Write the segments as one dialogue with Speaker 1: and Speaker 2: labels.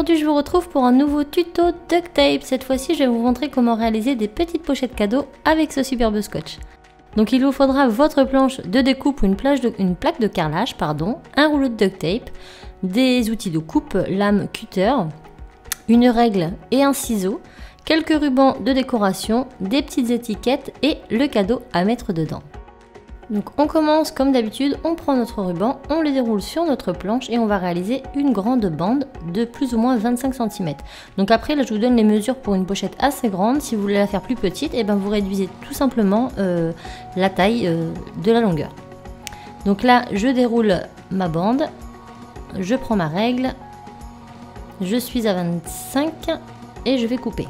Speaker 1: aujourd'hui je vous retrouve pour un nouveau tuto duct tape. Cette fois-ci je vais vous montrer comment réaliser des petites pochettes cadeaux avec ce superbe scotch. Donc il vous faudra votre planche de découpe ou une plaque de carrelage, un rouleau de duct tape, des outils de coupe, lame, cutter, une règle et un ciseau, quelques rubans de décoration, des petites étiquettes et le cadeau à mettre dedans. Donc on commence comme d'habitude, on prend notre ruban, on le déroule sur notre planche et on va réaliser une grande bande de plus ou moins 25 cm. Donc après là je vous donne les mesures pour une pochette assez grande. Si vous voulez la faire plus petite, et vous réduisez tout simplement la taille de la longueur. Donc là je déroule ma bande, je prends ma règle, je suis à 25 et je vais couper.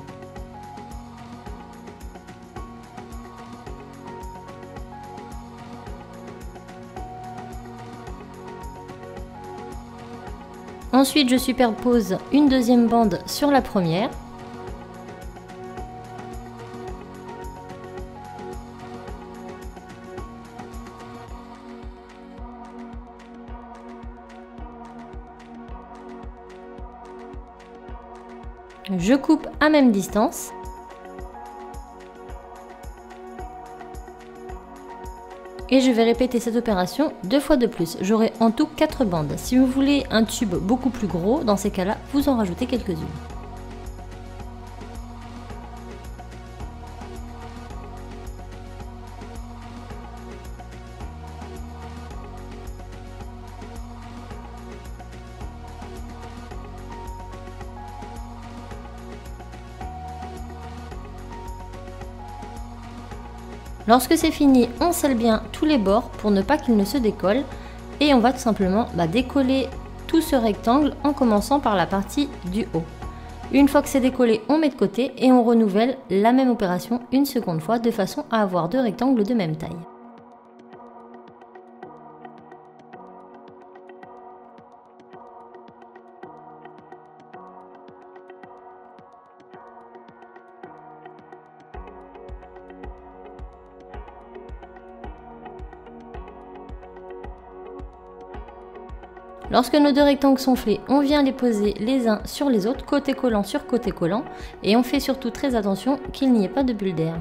Speaker 1: Ensuite, je superpose une deuxième bande sur la première. Je coupe à même distance. Et je vais répéter cette opération 2 fois de plus. J'aurai en tout 4 bandes. Si vous voulez un tube beaucoup plus gros, dans ces cas-là, vous en rajoutez quelques-unes. Lorsque c'est fini, on scelle bien tous les bords pour ne pas qu'ils ne se décollent et on va tout simplement décoller tout ce rectangle en commençant par la partie du haut. Une fois que c'est décollé, on met de côté et on renouvelle la même opération une seconde fois de façon à avoir 2 rectangles de même taille. Lorsque nos 2 rectangles sont faits, on vient les poser les uns sur les autres, côté collant sur côté collant, et on fait surtout très attention qu'il n'y ait pas de bulle d'air.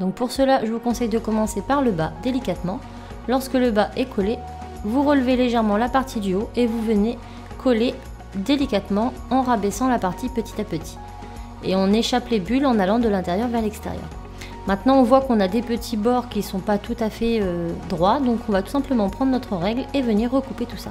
Speaker 1: Donc pour cela, je vous conseille de commencer par le bas délicatement. Lorsque le bas est collé, vous relevez légèrement la partie du haut et vous venez coller délicatement en rabaissant la partie petit à petit. Et on échappe les bulles en allant de l'intérieur vers l'extérieur. Maintenant on voit qu'on a des petits bords qui ne sont pas tout à fait droits, donc on va tout simplement prendre notre règle et venir recouper tout ça.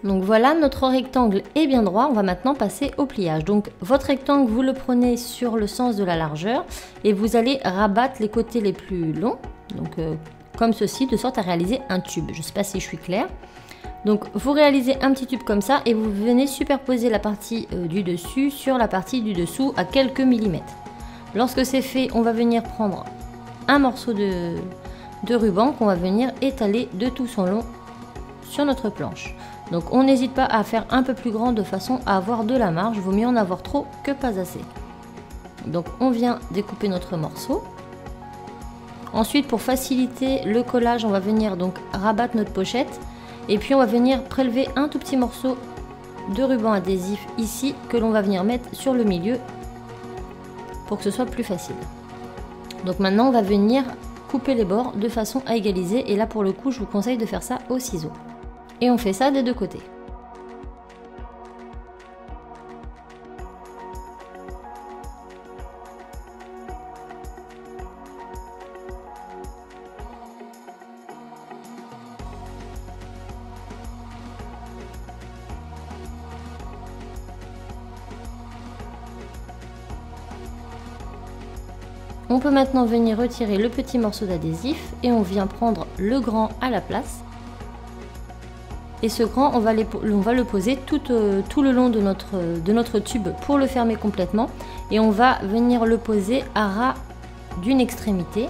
Speaker 1: Donc voilà, notre rectangle est bien droit, on va maintenant passer au pliage. Donc votre rectangle, vous le prenez sur le sens de la largeur et vous allez rabattre les côtés les plus longs, donc comme ceci, de sorte à réaliser un tube. Je ne sais pas si je suis claire. Donc vous réalisez un petit tube comme ça et vous venez superposer la partie du dessus sur la partie du dessous à quelques millimètres. Lorsque c'est fait, on va venir prendre un morceau de ruban qu'on va venir étaler de tout son long sur notre planche. Donc on n'hésite pas à faire un peu plus grand de façon à avoir de la marge, vaut mieux en avoir trop que pas assez. Donc on vient découper notre morceau. Ensuite pour faciliter le collage, on va venir donc rabattre notre pochette et puis on va venir prélever un tout petit morceau de ruban adhésif ici que l'on va venir mettre sur le milieu pour que ce soit plus facile. Donc maintenant on va venir couper les bords de façon à égaliser et là pour le coup je vous conseille de faire ça au ciseau. Et on fait ça des 2 côtés. On peut maintenant venir retirer le petit morceau d'adhésif et on vient prendre le grand à la place. Et ce grand, on va le poser tout le long de notre tube pour le fermer complètement. Et on va venir le poser à ras d'une extrémité.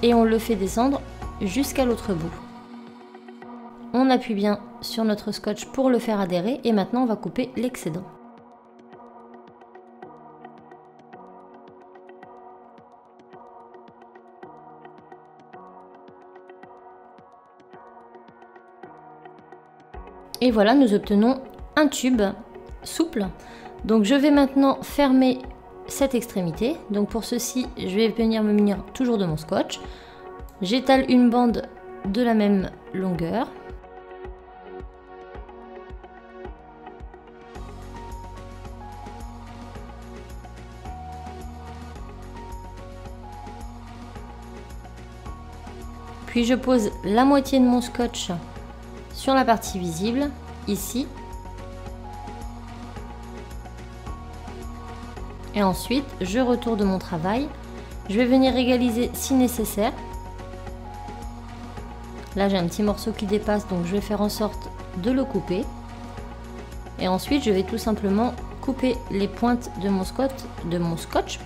Speaker 1: Et on le fait descendre jusqu'à l'autre bout. On appuie bien sur notre scotch pour le faire adhérer et maintenant on va couper l'excédent. Et voilà, nous obtenons un tube souple. Donc je vais maintenant fermer cette extrémité. Donc pour ceci, je vais venir me munir toujours de mon scotch. J'étale une bande de la même longueur. Puis je pose la moitié de mon scotch sur la partie visible, ici. Et ensuite, je retourne mon travail. Je vais venir égaliser si nécessaire. Là, j'ai un petit morceau qui dépasse, donc je vais faire en sorte de le couper. Et ensuite, je vais tout simplement couper les pointes de mon scotch,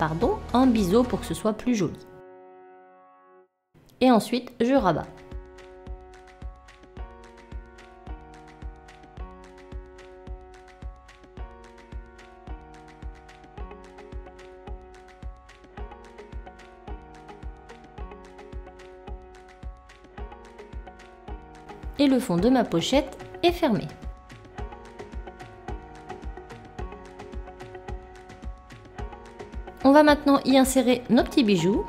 Speaker 1: en biseau pour que ce soit plus joli. Et ensuite, je rabats. Et le fond de ma pochette est fermé. On va maintenant y insérer nos petits bijoux.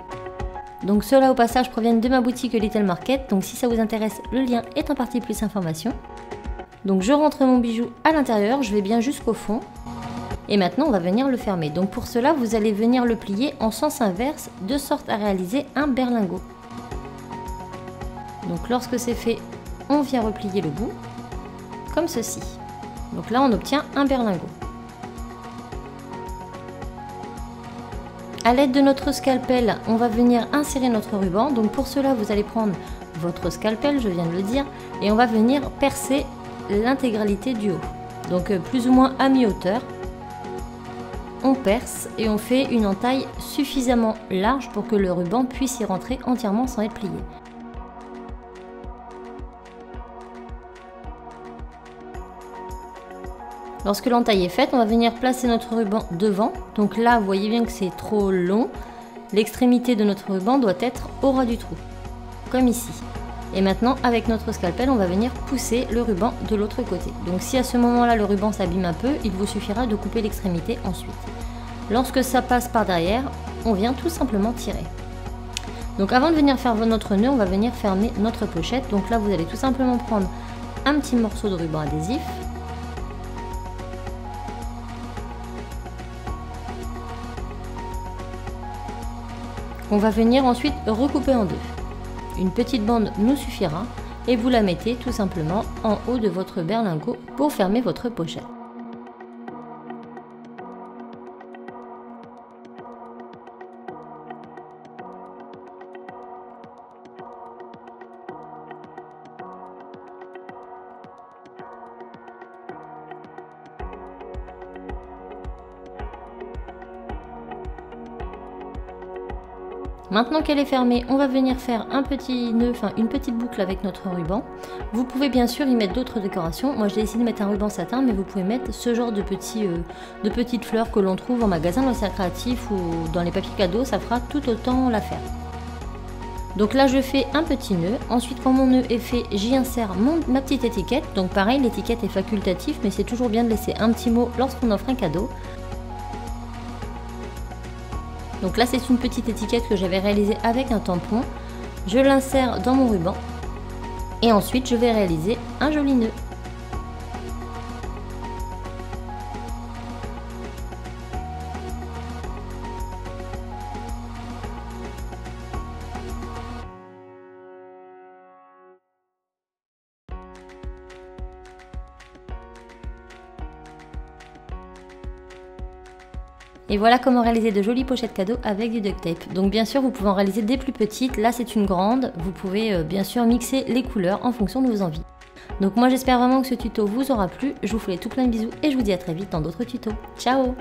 Speaker 1: Donc ceux-là au passage proviennent de ma boutique Little Market, donc si ça vous intéresse, le lien est en partie plus information. Donc je rentre mon bijou à l'intérieur, je vais bien jusqu'au fond. Et maintenant on va venir le fermer. Donc pour cela, vous allez venir le plier en sens inverse, de sorte à réaliser un berlingot. Donc lorsque c'est fait, on vient replier le bout, comme ceci. Donc là on obtient un berlingot. A l'aide de notre scalpel, on va venir insérer notre ruban. Donc pour cela, vous allez prendre votre scalpel, je viens de le dire, et on va venir percer l'intégralité du haut. Donc plus ou moins à mi-hauteur. On perce et on fait une entaille suffisamment large pour que le ruban puisse y rentrer entièrement sans être plié. Lorsque l'entaille est faite, on va venir placer notre ruban devant. Donc là, vous voyez bien que c'est trop long. L'extrémité de notre ruban doit être au ras du trou, comme ici. Et maintenant, avec notre scalpel, on va venir pousser le ruban de l'autre côté. Donc si à ce moment-là, le ruban s'abîme un peu, il vous suffira de couper l'extrémité ensuite. Lorsque ça passe par derrière, on vient tout simplement tirer. Donc avant de venir faire notre nœud, on va venir fermer notre pochette. Donc là, vous allez tout simplement prendre un petit morceau de ruban adhésif. On va venir ensuite recouper en deux. Une petite bande nous suffira et vous la mettez tout simplement en haut de votre berlingot pour fermer votre pochette. Maintenant qu'elle est fermée, on va venir faire un petit nœud, une petite boucle avec notre ruban. Vous pouvez bien sûr y mettre d'autres décorations. Moi j'ai décidé de mettre un ruban satin, mais vous pouvez mettre ce genre de petites fleurs que l'on trouve en magasin de loisirs créatifs ou dans les papiers cadeaux, ça fera tout autant l'affaire. Donc là je fais un petit nœud. Ensuite quand mon nœud est fait, j'y insère ma petite étiquette. Donc pareil, l'étiquette est facultative, mais c'est toujours bien de laisser un petit mot lorsqu'on offre un cadeau. Donc là c'est une petite étiquette que j'avais réalisée avec un tampon. Je l'insère dans mon ruban et ensuite je vais réaliser un joli nœud. Et voilà comment réaliser de jolies pochettes cadeaux avec du duct tape. Donc bien sûr, vous pouvez en réaliser des plus petites. Là, c'est une grande. Vous pouvez bien sûr mixer les couleurs en fonction de vos envies. Donc moi, j'espère vraiment que ce tuto vous aura plu. Je vous fais tout plein de bisous et je vous dis à très vite dans d'autres tutos. Ciao!